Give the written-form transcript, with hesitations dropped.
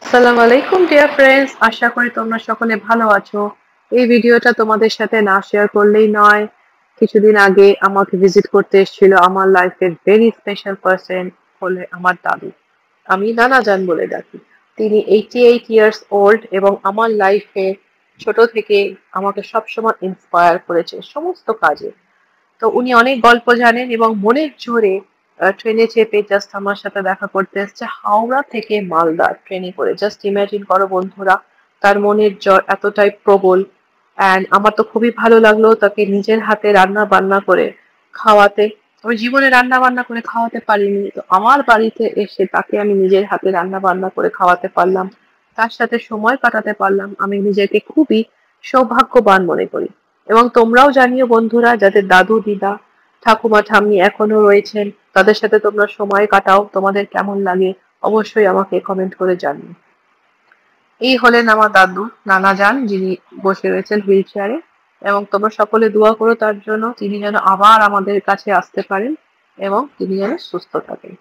আসসালামু আলাইকুম dear friends, আশা করি তোমরা সকলে ভালো আছো। এই ভিডিওটা তোমাদের সাথে না শেয়ার করলেই নয়। কিছুদিন আগে আমাকে ভিজিট করতে এসেছিল আমার লাইফের ভেরি স্পেশাল পার্সন, হলে আমার দাদু। আমি নানা জান বলে ডাকি। তিনি 88 ইয়ার্স ওল্ড এবং আমার লাইফে ছোট থেকে আমাকে সবসময় ইন্সপায়ার করেছে সমস্ত কাজে। তো উনি অনেক গল্প জানেন এবং মনের জোরে ট্রেনে চেপে জাস্ট আমার সাথে দেখা করতে এসেছে হাওড়া থেকে মালদা ট্রেনে করে। জাস্ট ইমাজিন করো বন্ধুরা, তার মনের জ্বর এতটাই প্রবল। অ্যান্ড আমার তো খুবই ভালো লাগলো তাকে নিজের হাতে রান্না বান্না করে খাওয়াতে। আমি জীবনে রান্না বান্না করে খাওয়াতে পারিনি, তো আমার বাড়িতে এসে তাকে আমি নিজের হাতে রান্না বান্না করে খাওয়াতে পারলাম, তার সাথে সময় কাটাতে পারলাম। আমি নিজেকে খুবই সৌভাগ্যবান মনে করি। এবং তোমরাও জানিও বন্ধুরা, যাদের দাদু দিদা ঠাকুমা ঠাম্মি এখনো রয়েছেন, তাদের সাথে তোমরা সময় কাটাও, তোমাদের কেমন লাগে অবশ্যই আমাকে কমেন্ট করে জানিও। এই হলেন আমার দাদু নানা যান, যিনি বসে রয়েছেন হুইল চেয়ারে। এবং তোমরা সকলে দোয়া করো তার জন্য, তিনি যেন আবার আমাদের কাছে আসতে পারেন এবং তিনি যেন সুস্থ থাকেন।